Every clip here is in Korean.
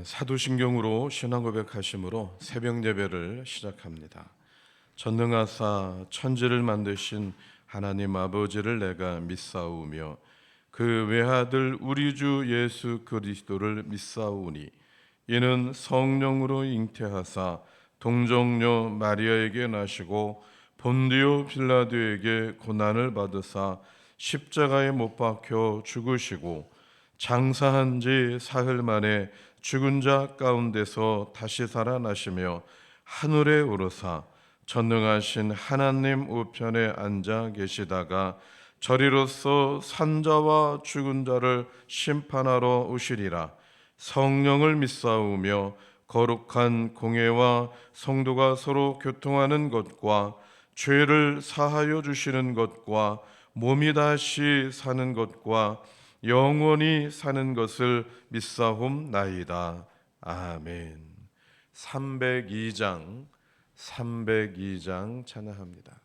사도신경으로 신앙 고백하심으로 새벽 예배를 시작합니다. 전능하사 천지를 만드신 하나님 아버지를 내가 믿사오며 그 외아들 우리 주 예수 그리스도를 믿사오니 이는 성령으로 잉태하사 동정녀 마리아에게 나시고 본디오 빌라도에게 고난을 받으사 십자가에 못 박혀 죽으시고 장사한 지 사흘 만에 죽은 자 가운데서 다시 살아나시며 하늘에 오르사 전능하신 하나님 우편에 앉아 계시다가 저리로서 산자와 죽은 자를 심판하러 오시리라. 성령을 믿사오며 거룩한 공회와 성도가 서로 교통하는 것과 죄를 사하여 주시는 것과 몸이 다시 사는 것과 영원히 사는 것을 믿사옵나이다. 아멘. 302장 찬양합니다.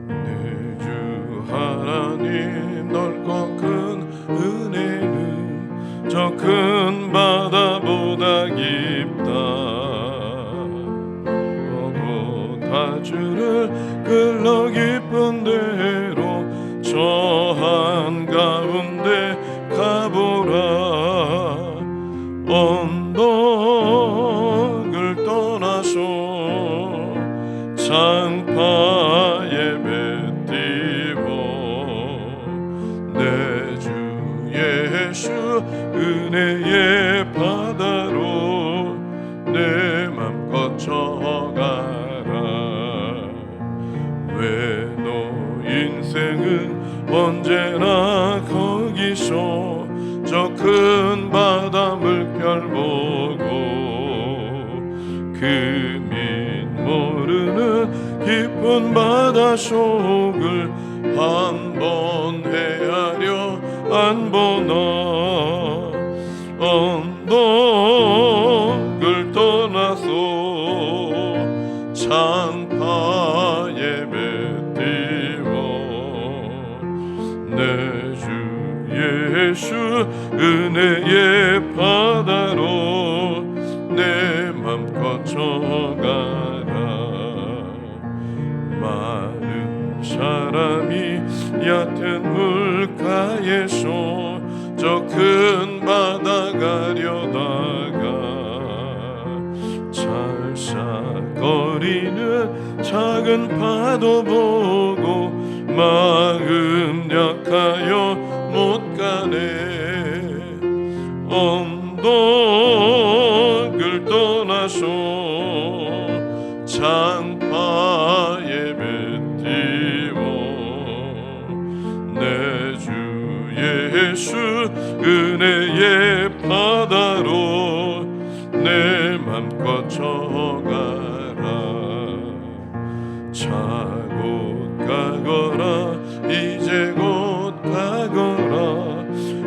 내 주 하나님 넓고 큰 은혜는 저 큰 바다보다 깊다. 오고 다주를 끌러 깊은 데로 저 한가운데 가보라. 언덕을 떠나서 장파에 뱉디고 내 주 예수 은혜의 바다로 내 맘껏 쳐가라. 왜 너 인생은 언제나 거기서 저 큰 바다 물결 보고 그 밑 모르는 깊은 바다 속을 한번 헤아려 안 보나. 언덕을 떠나서 장파에 뱉디워 내 주 예수 은혜의 바다로 내 맘껏 쳐가라. 많은 사람이 얕은 물가에서 저 큰 바다 가려다가 찰싹거리는 작은 파도 보고 마음 약하여 못 가네. 언덕을 떠나서 장파에 뱉디워 내 주 예수 은혜의 바다로 내 맘껏 쳐가라. 자곧 가거라 이제 곧 가거라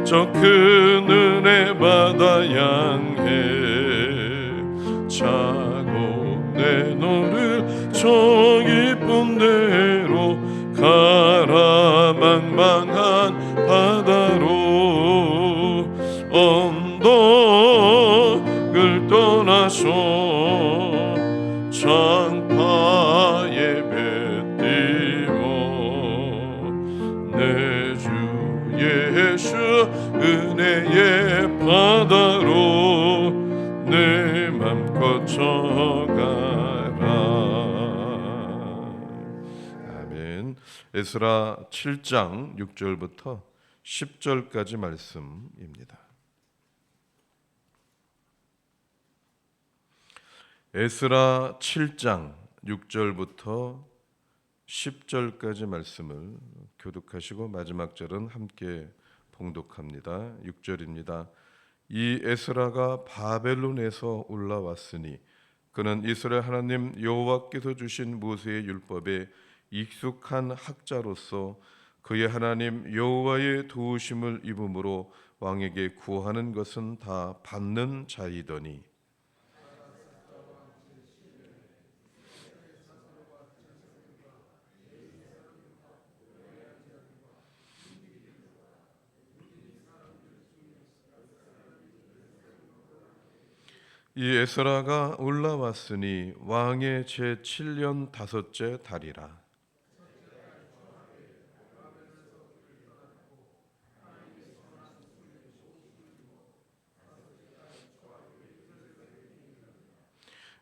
저 큰 은혜 바다 향해. 자고 내노를 저 깊은 데로 가라. 망망한 바다로 언덕을 떠나서 장파에 뱉디워 내 주 예수 은혜의 바다로 내 맘껏 쳐가라. 아멘. 에스라 7장 6절부터 10절까지 말씀입니다. 에스라 7장 6절부터 10절까지 말씀을 교독하시고 마지막 절은 함께 봉독합니다. 6절입니다. 이 에스라가 바벨론에서 올라왔으니 그는 이스라엘 하나님 여호와께서 주신 모세의 율법에 익숙한 학자로서 그의 하나님 여호와의 도우심을 입음으로 왕에게 구하는 것은 다 받는 자이더니 이 에스라가 올라왔으니 왕의 제7년 다섯째 달이라.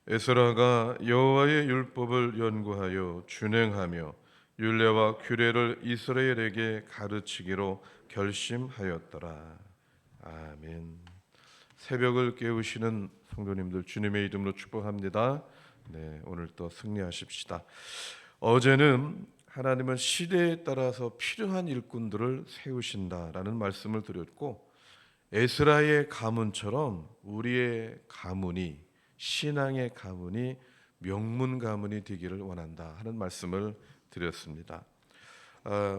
에스라가 여호와의 율법을 연구하여 준행하며 율례와 규례를 이스라엘에게 가르치기로 결심하였더라. 아멘. 새벽을 깨우시는 성도님들 주님의 이름으로 축복합니다. 네, 오늘 또 승리하십시다. 어제는 하나님은 시대에 따라서 필요한 일꾼들을 세우신다라는 말씀을 드렸고, 에스라의 가문처럼 우리의 가문이, 신앙의 가문이 명문 가문이 되기를 원한다 하는 말씀을 드렸습니다.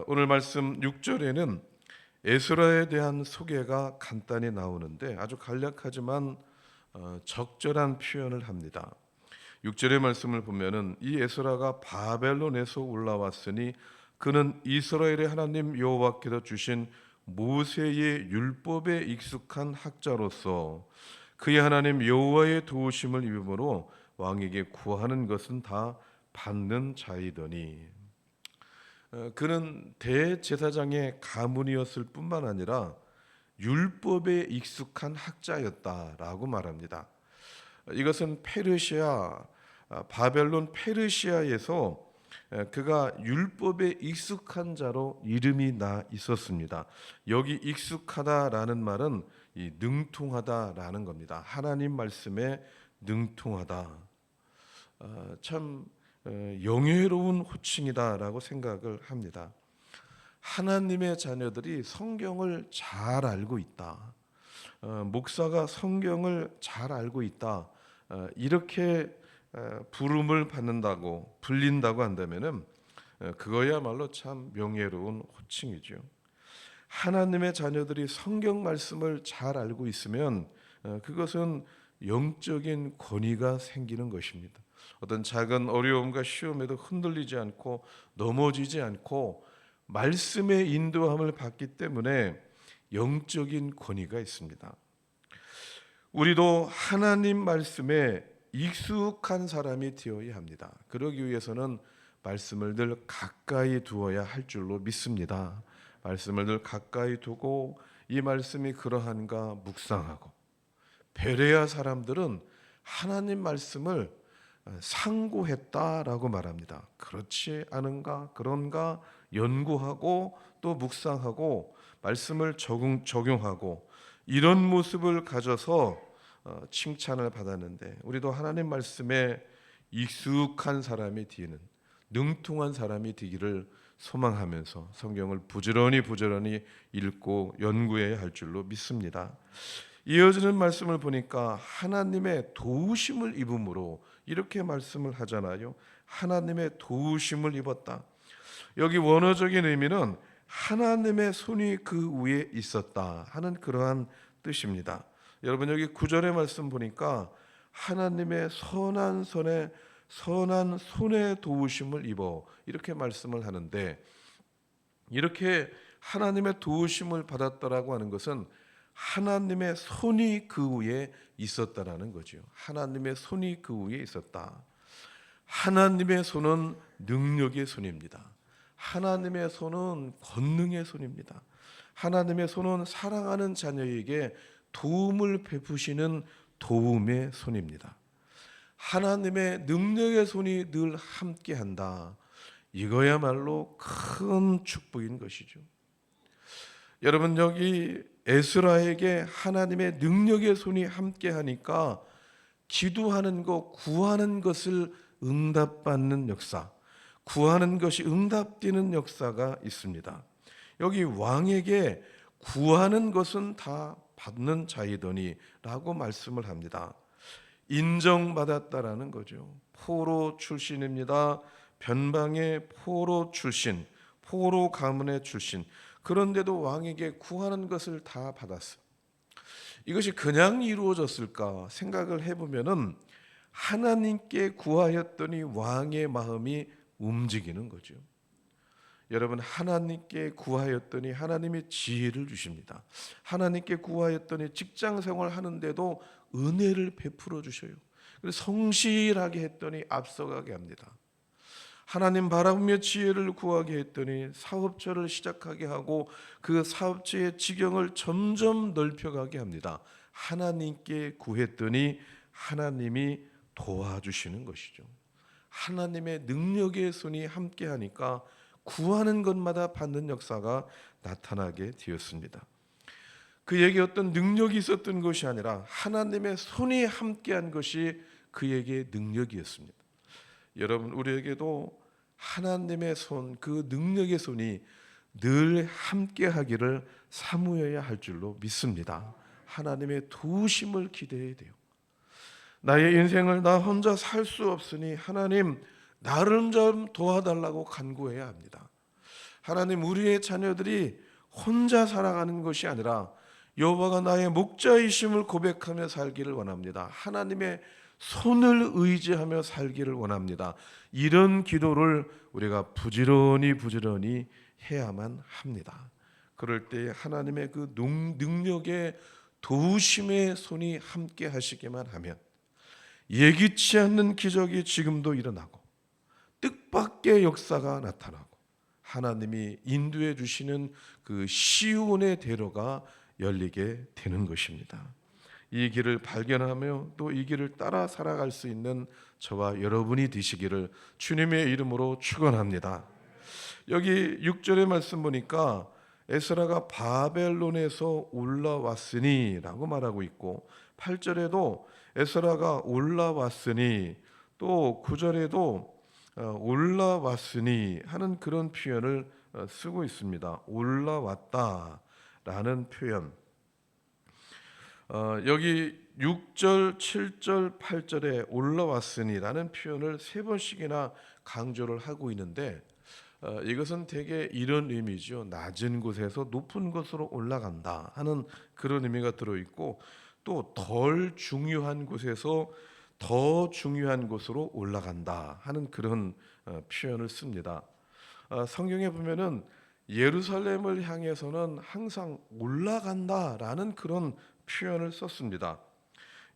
오늘 말씀 6절에는 에스라에 대한 소개가 간단히 나오는데 아주 간략하지만 적절한 표현을 합니다. 6절의 말씀을 보면은 이 에스라가 바벨론에서 올라왔으니 그는 이스라엘의 하나님 여호와께서 주신 모세의 율법에 익숙한 학자로서 그의 하나님 여호와의 도우심을 입음으로 왕에게 구하는 것은 다 받는 자이더니, 그는 대제사장의 가문이었을 뿐만 아니라 율법에 익숙한 학자였다라고 말합니다. 이것은 바벨론 페르시아에서 그가 율법에 익숙한 자로 이름이 나 있었습니다. 여기 익숙하다라는 말은 이 능통하다라는 겁니다. 하나님 말씀에 능통하다. 참 영예로운 호칭이다라고 생각을 합니다. 하나님의 자녀들이 성경을 잘 알고 있다. 목사가 성경을 잘 알고 있다. 이렇게 부름을 받는다고 불린다고 한다면은 그거야말로 참 명예로운 호칭이죠. 하나님의 자녀들이 성경 말씀을 잘 알고 있으면 그것은 영적인 권위가 생기는 것입니다. 어떤 작은 어려움과 시험에도 흔들리지 않고 넘어지지 않고 말씀의 인도함을 받기 때문에 영적인 권위가 있습니다. 우리도 하나님 말씀에 익숙한 사람이 되어야 합니다. 그러기 위해서는 말씀을 늘 가까이 두어야 할 줄로 믿습니다. 말씀을 늘 가까이 두고 이 말씀이 그러한가 묵상하고, 베레아 사람들은 하나님 말씀을 상고했다라고 말합니다. 그렇지 않은가 그런가 연구하고 또 묵상하고 말씀을 적용하고 이런 모습을 가져서 칭찬을 받았는데, 우리도 하나님 말씀에 익숙한 사람이 되는 능통한 사람이 되기를 소망하면서 성경을 부지런히 읽고 연구해야 할 줄로 믿습니다. 이어지는 말씀을 보니까 하나님의 도우심을 입음으로 이렇게 말씀을 하잖아요. 하나님의 도우심을 입었다. 여기 원어적인 의미는 하나님의 손이 그 위에 있었다 하는 그러한 뜻입니다. 여러분 여기 9절의 말씀 보니까 하나님의 선한 손에 도우심을 입어 이렇게 말씀을 하는데, 이렇게 하나님의 도우심을 받았다라고 하는 것은 하나님의 손이 그 위에 있었다라는 거죠. 하나님의 손이 그 위에 있었다. 하나님의 손은 능력의 손입니다. 하나님의 손은 권능의 손입니다. 하나님의 손은 사랑하는 자녀에게 도움을 베푸시는 도움의 손입니다. 하나님의 능력의 손이 늘 함께한다. 이거야말로 큰 축복인 것이죠. 여러분 여기 에스라에게 하나님의 능력의 손이 함께하니까 기도하는 것, 구하는 것을 응답받는 역사, 구하는 것이 응답되는 역사가 있습니다. 여기 왕에게 구하는 것은 다 받는 자이더니 라고 말씀을 합니다. 인정받았다라는 거죠. 포로 출신입니다. 변방의 포로 출신, 포로 가문의 출신. 그런데도 왕에게 구하는 것을 다 받았어요. 이것이 그냥 이루어졌을까 생각을 해보면은 하나님께 구하였더니 왕의 마음이 움직이는 거죠. 여러분, 하나님께 구하였더니 하나님이 지혜를 주십니다. 하나님께 구하였더니 직장 생활 하는데도 은혜를 베풀어 주셔요. 그래서 성실하게 했더니 앞서가게 합니다. 하나님 바라보며 지혜를 구하게 했더니 사업처를 시작하게 하고 그 사업체의 지경을 점점 넓혀가게 합니다. 하나님께 구했더니 하나님이 도와주시는 것이죠. 하나님의 능력의 손이 함께하니까 구하는 것마다 받는 역사가 나타나게 되었습니다. 그에게 어떤 능력이 있었던 것이 아니라 하나님의 손이 함께한 것이 그에게 능력이었습니다. 여러분, 우리에게도 하나님의 손, 그 능력의 손이 늘 함께하기를 사모해야 할 줄로 믿습니다. 하나님의 도우심을 기대해야 돼요. 나의 인생을 나 혼자 살 수 없으니 하나님 나를 좀 도와달라고 간구해야 합니다. 하나님, 우리의 자녀들이 혼자 살아가는 것이 아니라 여호와가 나의 목자이심을 고백하며 살기를 원합니다. 하나님의 손을 의지하며 살기를 원합니다. 이런 기도를 우리가 부지런히 해야만 합니다. 그럴 때 하나님의 그 능력의 도우심의 손이 함께 하시기만 하면 예기치 않는 기적이 지금도 일어나고 뜻밖의 역사가 나타나고 하나님이 인도해 주시는 그 시온의 대로가 열리게 되는 것입니다. 이 길을 발견하며 또 이 길을 따라 살아갈 수 있는 저와 여러분이 되시기를 주님의 이름으로 축원합니다. 여기 6절의 말씀 보니까 에스라가 바벨론에서 올라왔으니 라고 말하고 있고 8절에도 에스라가 올라왔으니 또 9절에도 올라왔으니 하는 그런 표현을 쓰고 있습니다. 올라왔다라는 표현. 여기 6절, 7절, 8절에 올라왔으니라는 표현을 3번씩이나 강조를 하고 있는데 이것은 대개 이런 의미죠. 낮은 곳에서 높은 곳으로 올라간다 하는 그런 의미가 들어있고 또 덜 중요한 곳에서 더 중요한 곳으로 올라간다 하는 그런 표현을 씁니다. 성경에 보면은 예루살렘을 향해서는 항상 올라간다라는 그런 표현을 썼습니다.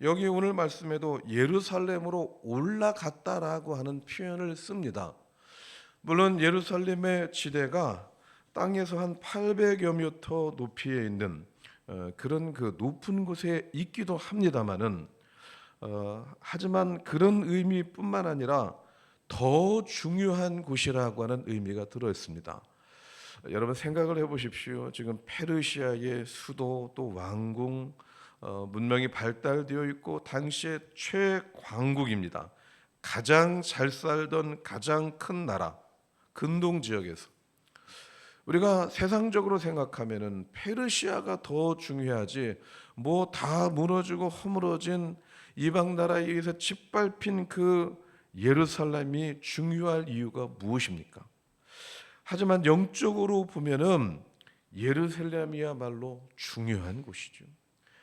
여기 오늘 말씀에도 예루살렘으로 올라갔다라고 하는 표현을 씁니다. 물론 예루살렘의 지대가 땅에서 한 800여 미터 높이에 있는 그런 그 높은 곳에 있기도 합니다만은 하지만 그런 의미뿐만 아니라 더 중요한 곳이라고 하는 의미가 들어 있습니다. 여러분 생각을 해보십시오. 지금 페르시아의 수도 또 왕궁 문명이 발달되어 있고 당시의 최광국입니다. 가장 잘 살던 가장 큰 나라 근동 지역에서 우리가 세상적으로 생각하면은 페르시아가 더 중요하지 뭐 다 무너지고 허물어진 이방 나라에 의해서 짓밟힌 그 예루살렘이 중요할 이유가 무엇입니까? 하지만 영적으로 보면은 예루살렘이야말로 중요한 곳이죠.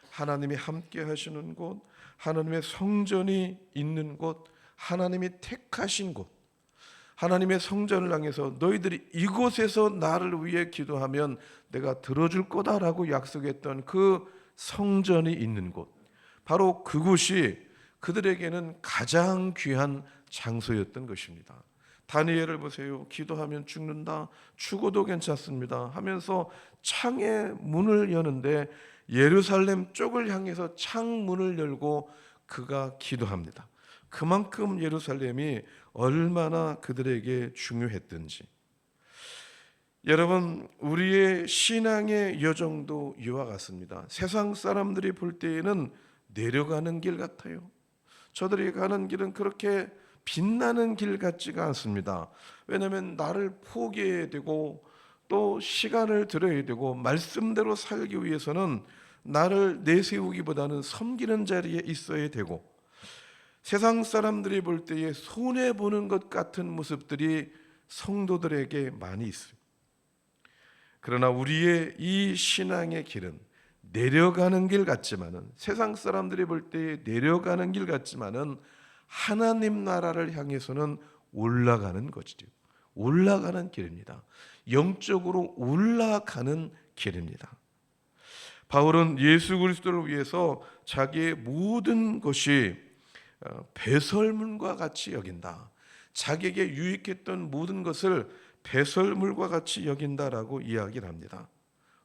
하나님이 함께 하시는 곳, 하나님의 성전이 있는 곳, 하나님이 택하신 곳, 하나님의 성전을 향해서 너희들이 이곳에서 나를 위해 기도하면 내가 들어줄 거다라고 약속했던 그 성전이 있는 곳, 바로 그곳이 그들에게는 가장 귀한 장소였던 것입니다. 다니엘을 보세요. 기도하면 죽는다, 죽어도 괜찮습니다 하면서 창의 문을 여는데 예루살렘 쪽을 향해서 창문을 열고 그가 기도합니다. 그만큼 예루살렘이 얼마나 그들에게 중요했던지. 여러분, 우리의 신앙의 여정도 이와 같습니다. 세상 사람들이 볼 때에는 내려가는 길 같아요. 저들이 가는 길은 그렇게 빛나는 길 같지가 않습니다. 왜냐하면 나를 포기해야 되고 또 시간을 들여야 되고 말씀대로 살기 위해서는 나를 내세우기보다는 섬기는 자리에 있어야 되고 세상 사람들이 볼 때에 손해보는 것 같은 모습들이 성도들에게 많이 있어요. 그러나 우리의 이 신앙의 길은 내려가는 길 같지만은 세상 사람들이 볼 때에 내려가는 길 같지만은 하나님 나라를 향해서는 올라가는 것이죠. 올라가는 길입니다. 영적으로 올라가는 길입니다. 바울은 예수 그리스도를 위해서 자기의 모든 것이 배설물과 같이 여긴다. 자기에게 유익했던 모든 것을 배설물과 같이 여긴다라고 이야기를 합니다.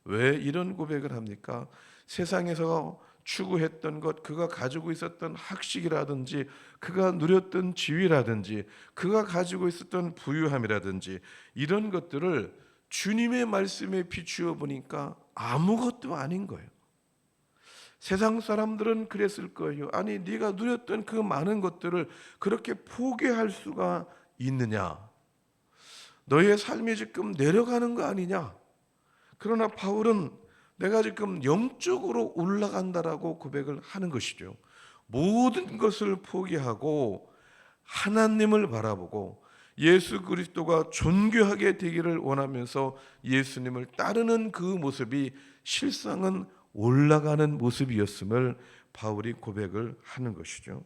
왜 이런 고백을 합니까? 세상에서 추구했던 것, 그가 가지고 있었던 학식이라든지 그가 누렸던 지위라든지 그가 가지고 있었던 부유함이라든지 이런 것들을 주님의 말씀에 비추어 보니까 아무것도 아닌 거예요. 세상 사람들은 그랬을 거예요. 아니, 네가 누렸던 그 많은 것들을 그렇게 포기할 수가 있느냐? 너의 삶이 지금 내려가는 거 아니냐? 그러나 바울은 내가 지금 영적으로 올라간다라고 고백을 하는 것이죠. 모든 것을 포기하고 하나님을 바라보고 예수 그리스도가 존귀하게 되기를 원하면서 예수님을 따르는 그 모습이 실상은 올라가는 모습이었음을 바울이 고백을 하는 것이죠.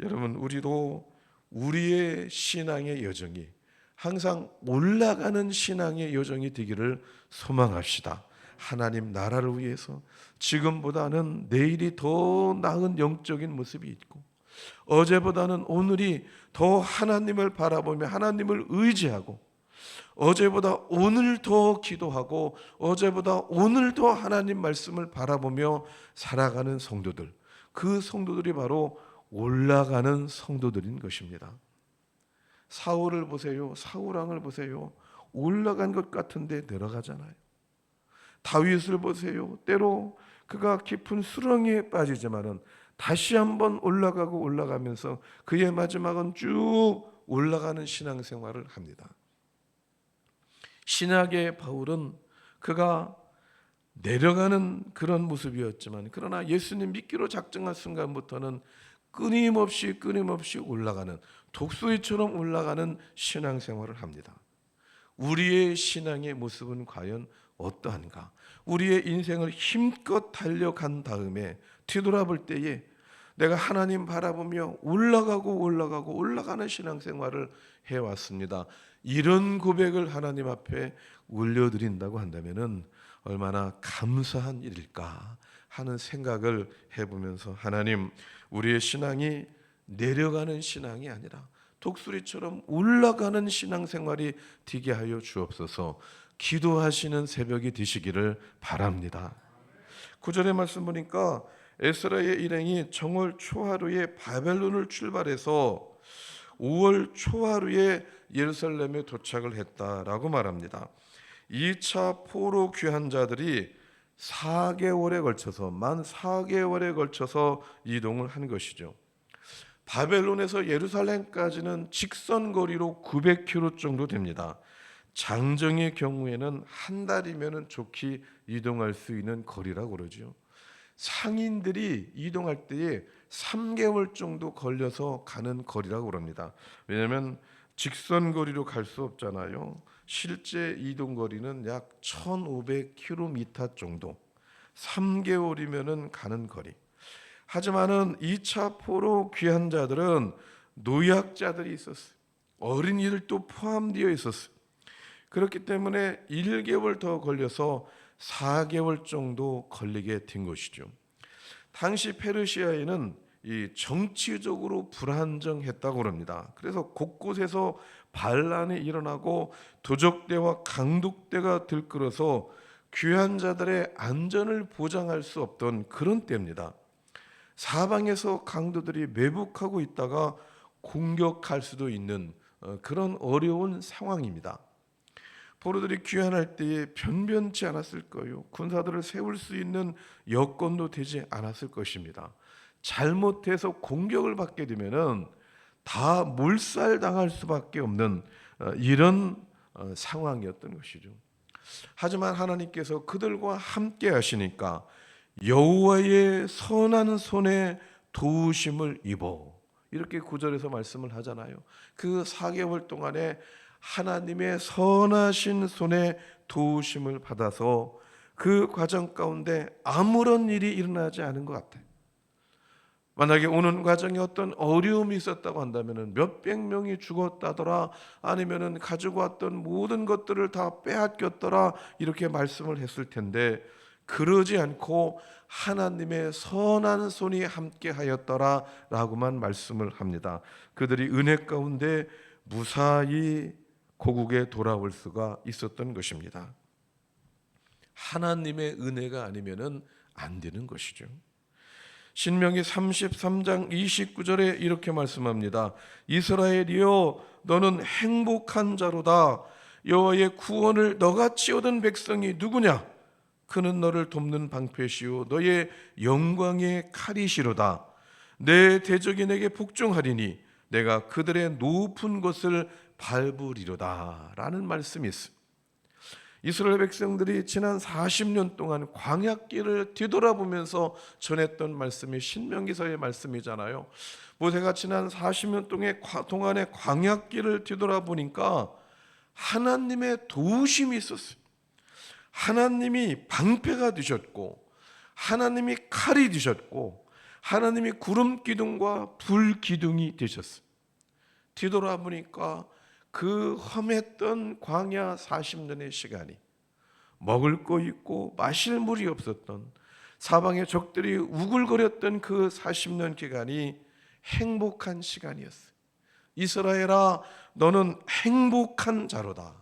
여러분, 우리도 우리의 신앙의 여정이 항상 올라가는 신앙의 여정이 되기를 소망합시다. 하나님 나라를 위해서 지금보다는 내일이 더 나은 영적인 모습이 있고 어제보다는 오늘이 더 하나님을 바라보며 하나님을 의지하고 어제보다 오늘 더 기도하고 어제보다 오늘 더 하나님 말씀을 바라보며 살아가는 성도들, 그 성도들이 바로 올라가는 성도들인 것입니다. 사울을 보세요. 사울왕을 보세요. 올라간 것 같은데 내려가잖아요. 다윗을 보세요. 때로 그가 깊은 수렁에 빠지지만은 다시 한번 올라가고 올라가면서 그의 마지막은 쭉 올라가는 신앙생활을 합니다. 신약의 바울은 그가 내려가는 그런 모습이었지만 그러나 예수님 믿기로 작정한 순간부터는 끊임없이 올라가는 독수리처럼 올라가는 신앙생활을 합니다. 우리의 신앙의 모습은 과연 어떠한가? 우리의 인생을 힘껏 달려간 다음에 뒤돌아볼 때에 내가 하나님 바라보며 올라가는 신앙생활을 해왔습니다. 이런 고백을 하나님 앞에 올려드린다고 한다면은 얼마나 감사한 일일까 하는 생각을 해보면서 하나님, 우리의 신앙이 내려가는 신앙이 아니라 독수리처럼 올라가는 신앙생활이 되게 하여 주옵소서. 기도하시는 새벽이 되시기를 바랍니다. 9절의 말씀 보니까 에스라의 일행이 정월 초하루에 바벨론을 출발해서 5월 초하루에 예루살렘에 도착을 했다라고 말합니다. 2차 포로 귀한 자들이 4개월에 걸쳐서 만 4개월에 걸쳐서 이동을 한 것이죠. 바벨론에서 예루살렘까지는 직선 거리로 900km 정도 됩니다. 장정의 경우에는 한 달이면 좋게 이동할 수 있는 거리라고 그러죠. 상인들이 이동할 때에 3개월 정도 걸려서 가는 거리라고 그럽니다. 왜냐하면 직선 거리로 갈 수 없잖아요. 실제 이동 거리는 약 1500km 정도, 3개월이면 가는 거리. 하지만은 2차 포로 귀한 자들은 노약자들이 있었어요. 어린이들도 포함되어 있었어요. 그렇기 때문에 1개월 더 걸려서 4개월 정도 걸리게 된 것이죠. 당시 페르시아에는 이 정치적으로 불안정했다고 합니다. 그래서 곳곳에서 반란이 일어나고 도적대와 강독대가 들끓어서 귀한 자들의 안전을 보장할 수 없던 그런 때입니다. 사방에서 강도들이 매복하고 있다가 공격할 수도 있는 그런 어려운 상황입니다. 포로들이 귀환할 때에 변변치 않았을 거예요. 군사들을 세울 수 있는 여건도 되지 않았을 것입니다. 잘못해서 공격을 받게 되면은 다 몰살당할 수밖에 없는 이런 상황이었던 것이죠. 하지만 하나님께서 그들과 함께 하시니까 여호와의 선한 손에 도우심을 입어, 이렇게 9절에서 말씀을 하잖아요. 그 4개월 동안에 하나님의 선하신 손에 도우심을 받아서 그 과정 가운데 아무런 일이 일어나지 않은 것 같아요. 만약에 오는 과정에 어떤 어려움이 있었다고 한다면 몇백 명이 죽었다더라, 아니면 가지고 왔던 모든 것들을 다 빼앗겼더라, 이렇게 말씀을 했을 텐데 그러지 않고 하나님의 선한 손이 함께 하였더라 라고만 말씀을 합니다. 그들이 은혜 가운데 무사히 고국에 돌아올 수가 있었던 것입니다. 하나님의 은혜가 아니면은 안 되는 것이죠. 신명기 33장 29절에 이렇게 말씀합니다. 이스라엘이여 너는 행복한 자로다. 여호와의 구원을 너같이 얻은 백성이 누구냐? 그는 너를 돕는 방패시오 너의 영광의 칼이시로다. 내 대적이 내게 복종하리니 내가 그들의 높은 곳을 밟으리로다 라는 말씀이 있습니다. 이스라엘 백성들이 지난 40년 동안 광야길을 뒤돌아보면서 전했던 말씀이 신명기서의 말씀이잖아요. 모세가 지난 40년 동안의 광야길을 뒤돌아보니까 하나님의 도우심이 있었어요. 하나님이 방패가 되셨고 하나님이 칼이 되셨고 하나님이 구름 기둥과 불 기둥이 되셨어요. 뒤돌아보니까 그 험했던 광야 40년의 시간이 먹을 거 있고 마실 물이 없었던 사방의 적들이 우글거렸던 그 40년 기간이 행복한 시간이었어요. 이스라엘아 너는 행복한 자로다.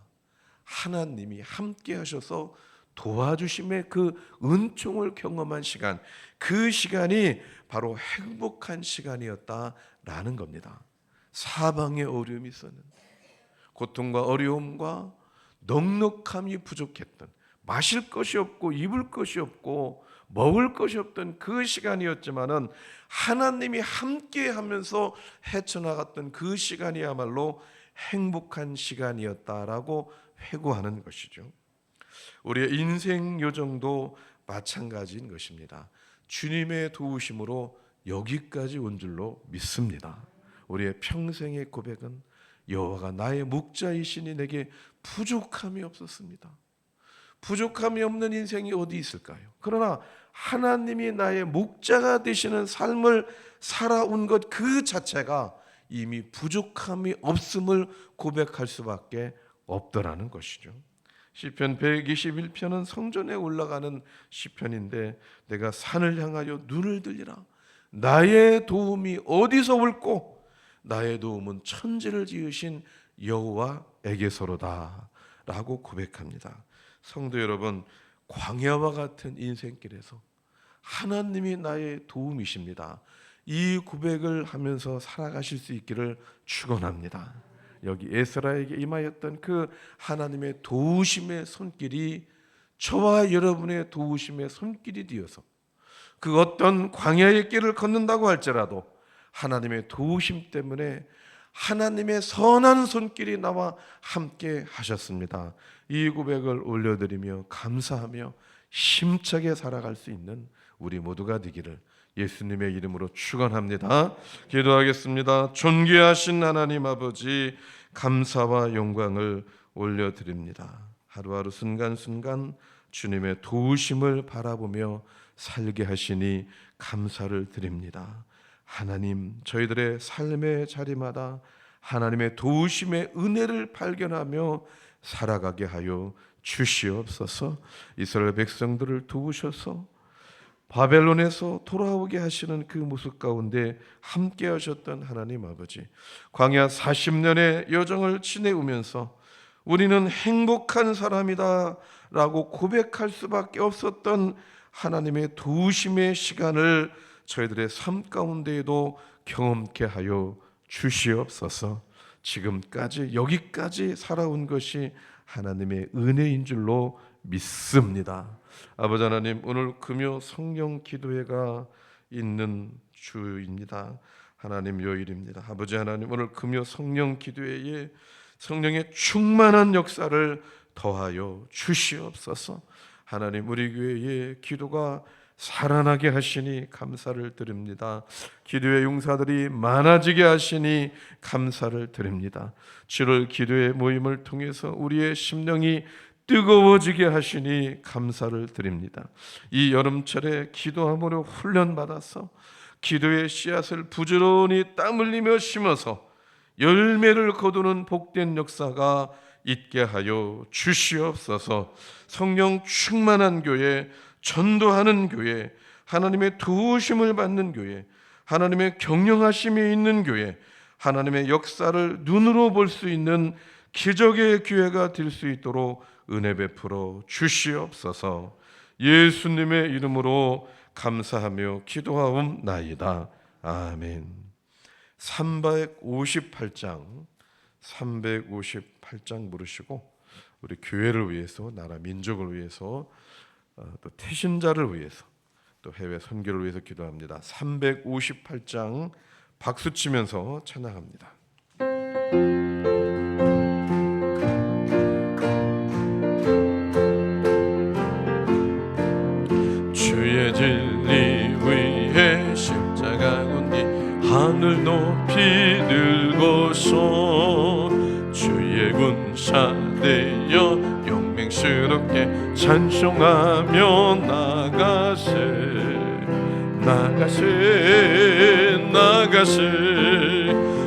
하나님이 함께 하셔서 도와주심의 그 은총을 경험한 시간, 그 시간이 바로 행복한 시간이었다라는 겁니다. 사방에 어려움이 있었는데 고통과 어려움과 넉넉함이 부족했던, 마실 것이 없고 입을 것이 없고 먹을 것이 없던 그 시간이었지만은 하나님이 함께 하면서 헤쳐나갔던 그 시간이야말로 행복한 시간이었다라고 회고하는 것이죠. 우리의 인생 요정도 마찬가지인 것입니다. 주님의 도우심으로 여기까지 온 줄로 믿습니다. 우리의 평생의 고백은 여호와가 나의 목자이시니 내게 부족함이 없었습니다. 부족함이 없는 인생이 어디 있을까요? 그러나 하나님이 나의 목자가 되시는 삶을 살아온 것 그 자체가 이미 부족함이 없음을 고백할 수밖에 없더라는 것이죠. 시편 121편은 성전에 올라가는 시편인데 내가 산을 향하여 눈을 들리라. 나의 도움이 어디서 올꼬? 나의 도움은 천지를 지으신 여호와에게서로다 라고 고백합니다. 성도 여러분, 광야와 같은 인생길에서 하나님이 나의 도움이십니다. 이 고백을 하면서 살아가실 수 있기를 축원합니다. 여기 에스라에게 임하였던 그 하나님의 도우심의 손길이 저와 여러분의 도우심의 손길이 되어서 그 어떤 광야의 길을 걷는다고 할지라도 하나님의 도우심 때문에 하나님의 선한 손길이 나와 함께 하셨습니다. 이 고백을 올려드리며 감사하며 힘차게 살아갈 수 있는 우리 모두가 되기를 예수님의 이름으로 축원합니다. 기도하겠습니다. 존귀하신 하나님 아버지, 감사와 영광을 올려드립니다. 하루하루 순간순간 주님의 도우심을 바라보며 살게 하시니 감사를 드립니다. 하나님, 저희들의 삶의 자리마다 하나님의 도우심의 은혜를 발견하며 살아가게 하여 주시옵소서. 이스라엘 백성들을 도우셔서 바벨론에서 돌아오게 하시는 그 모습 가운데 함께 하셨던 하나님 아버지, 광야 40년의 여정을 지내오면서 우리는 행복한 사람이다 라고 고백할 수밖에 없었던 하나님의 도우심의 시간을 저희들의 삶 가운데에도 경험케 하여 주시옵소서. 지금까지 여기까지 살아온 것이 하나님의 은혜인 줄로 믿습니다. 아버지 하나님, 오늘 금요 성령 기도회가 있는 주입니다. 하나님 요일입니다. 아버지 하나님, 오늘 금요 성령 기도회에 성령의 충만한 역사를 더하여 주시옵소서. 하나님, 우리 교회의 기도가 살아나게 하시니 감사를 드립니다. 기도의 용사들이 많아지게 하시니 감사를 드립니다. 7월 기도의 모임을 통해서 우리의 심령이 뜨거워지게 하시니 감사를 드립니다. 이 여름철에 기도함으로 훈련받아서 기도의 씨앗을 부지런히 땀 흘리며 심어서 열매를 거두는 복된 역사가 있게 하여 주시옵소서. 성령 충만한 교회, 전도하는 교회, 하나님의 도우심을 받는 교회, 하나님의 경영하심이 있는 교회, 하나님의 역사를 눈으로 볼 수 있는 기적의 교회가 될 수 있도록 은혜 베풀어 주시옵소서. 예수님의 이름으로 감사하며 기도하옵나이다. 아멘. 358장 부르시고 우리 교회를 위해서, 나라 민족을 위해서, 또 태신자를 위해서, 또 해외 선교를 위해서 기도합니다. 358장 박수 치면서 찬양합니다. 주의 진리 위에 십자가 군디 하늘 높이 들고서 주의 군사 되어 용맹스럽게 찬송하며 나가세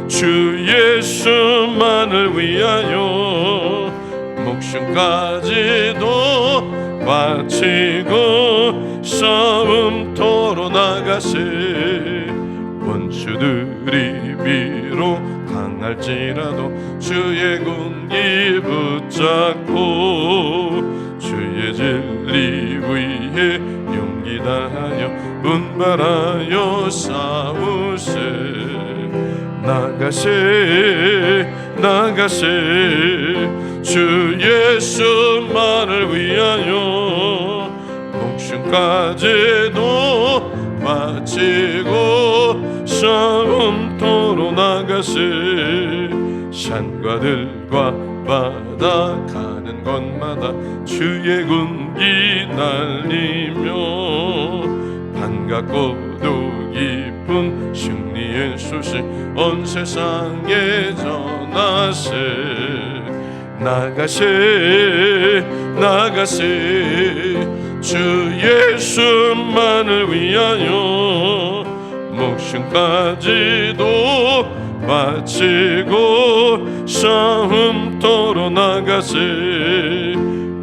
주 예수만을 위하여 목숨까지도 바치고 싸움터로 나가세. 원수들이 비록 강할지라도 주의 군기 붙잡고 주의 진리 위에 용기 다하여 분발하여 싸우세. 나가세 주 예수만을 위하여 목숨까지도 바치고 싸움터로 나가세. 산과들과 바다 가는 곳마다 주의 군기 날리며 반갑고도 기쁜 승리의 소식 온 세상에 전하세. 나가세 주 예수만을 위하여 목숨까지도 바치고 싸움터로 나가세.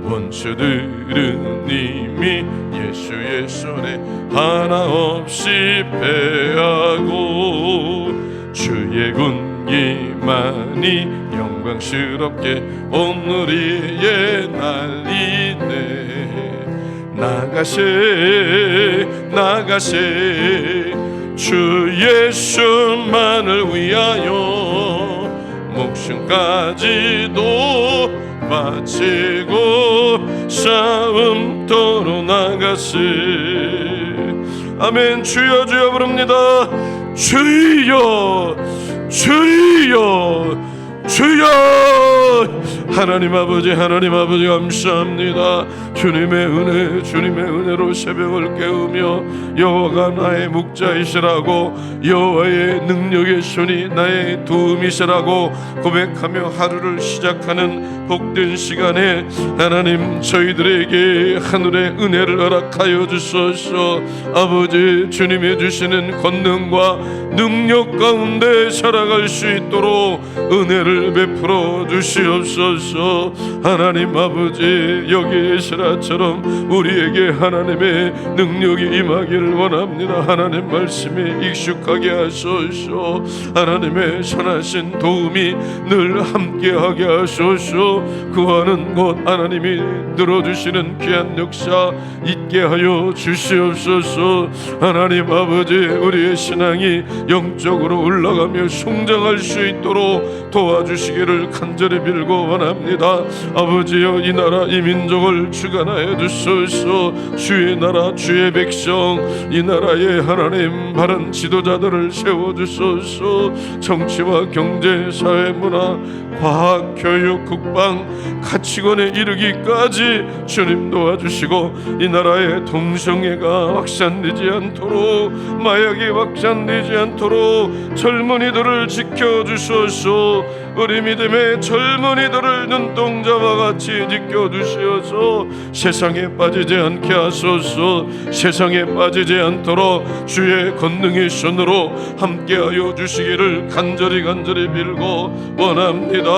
원수들은 이미 예수의 손에 하나 없이 패하고 주의 군기만이 영광스럽게 온누리에 날리네. 나가세 주 예수만을 위하여 목숨까지도 바치고 싸움터로 나가세. 아멘. 주여 주여 부릅니다. 주여 주여 주여. 하나님 아버지 감사합니다. 주님의 은혜로 새벽을 깨우며 여호와가 나의 목자이시라고, 여호와의 능력의 손이 나의 도움이시라고 고백하며 하루를 시작하는 복된 시간에 하나님 저희들에게 하늘의 은혜를 허락하여 주소서. 아버지, 주님이 주시는 권능과 능력 가운데 살아갈 수 있도록 은혜를 베풀어 주시옵소서. 하나님 아버지, 여기 에스라처럼 우리에게 하나님의 능력이 임하기를 원합니다. 하나님 말씀에 익숙하게 하소서. 하나님의 선하신 도움이 늘 함께하게 하소서. 구하는 곳 하나님이 들어주시는 귀한 역사 있게 하여 주시옵소서. 하나님 아버지, 우리의 신앙이 영적으로 올라가며 성장할 수 있도록 도와주시기를 간절히 빌고 원합니다. 아버지여, 이 나라 이 민족을 주관하여 주소서. 주의 나라 주의 백성, 이 나라의 하나님 바른 지도자들을 세워주소서. 정치와 경제, 사회, 문화, 과학, 교육, 국방, 가치관에 이르기까지 주님 도와주시고, 이 나라의 동성애가 확산되지 않도록, 마약이 확산되지 않도록 젊은이들을 지켜주소서. 우리 믿음의 젊은이들을 손을 눈동자와 같이 지켜주시어서 세상에 빠지지 않게 하소서. 세상에 빠지지 않도록 주의 권능의 손으로 함께하여 주시기를 간절히 빌고 원합니다.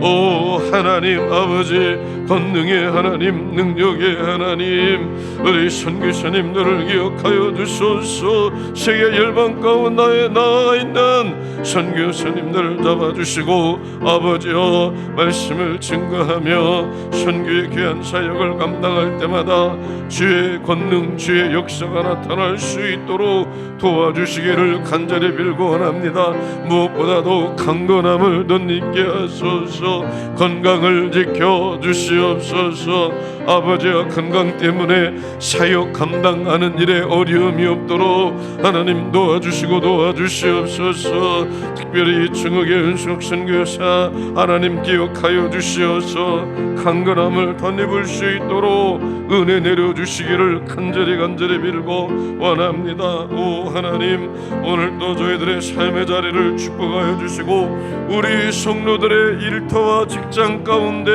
오 하나님 아버지, 권능의 하나님, 능력의 하나님, 우리 선교사님들을 기억하여 주소서. 세계 열방 가운데 나와 있는 선교사님들을 잡아주시고 아버지여, 말씀을 증거하며 선교의 귀한 사역을 감당할 때마다 주의 권능, 주의 역사가 나타날 수 있도록 도와주시기를 간절히 빌고 원합니다. 무엇보다도 강건함을 덧입게 하소서. 건강을 지켜 주시옵소서. 아버지와 건강 때문에 사역 감당하는 일에 어려움이 없도록 하나님 도와주시옵소서. 특별히 중국의 은숙 선교사 하나님 기억하여 주시어서 강건함을 덧입을 수 있도록 은혜 내려주시기를 간절히 빌고 원합니다. 오 하나님, 오늘도 저희들의 삶의 자리를 축복하여 주시고 우리 성도들의 일터와 직장 가운데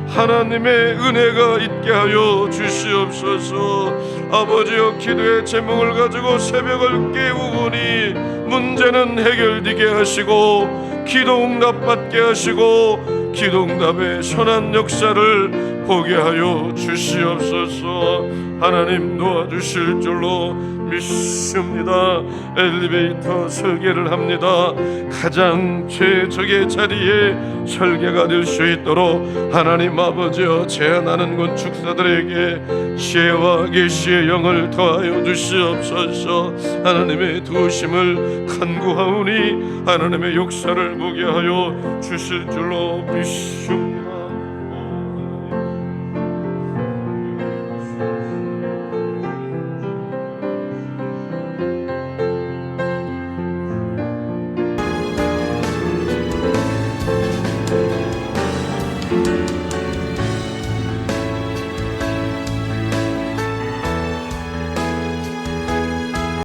하나님의 은혜가 있게 하여 주시옵소서. 아버지여, 기도의 제목을 가지고 새벽을 깨우니 문제는 해결되게 하시고 기도 응답 받게 하시고 기도 응답의 선한 역사를 보게 하여 주시옵소서. 하나님 도와주실 줄로 믿습니다. 엘리베이터 설계를 합니다. 가장 최적의 자리에 설계가 될 수 있도록 하나님 아버지여, 제안하는 건축사들에게 지혜와 계시의 영을 더하여 주시옵소서. 하나님의 도우심을 간구하오니 하나님의 역사를 보게 하여 주실 줄로 믿습니다.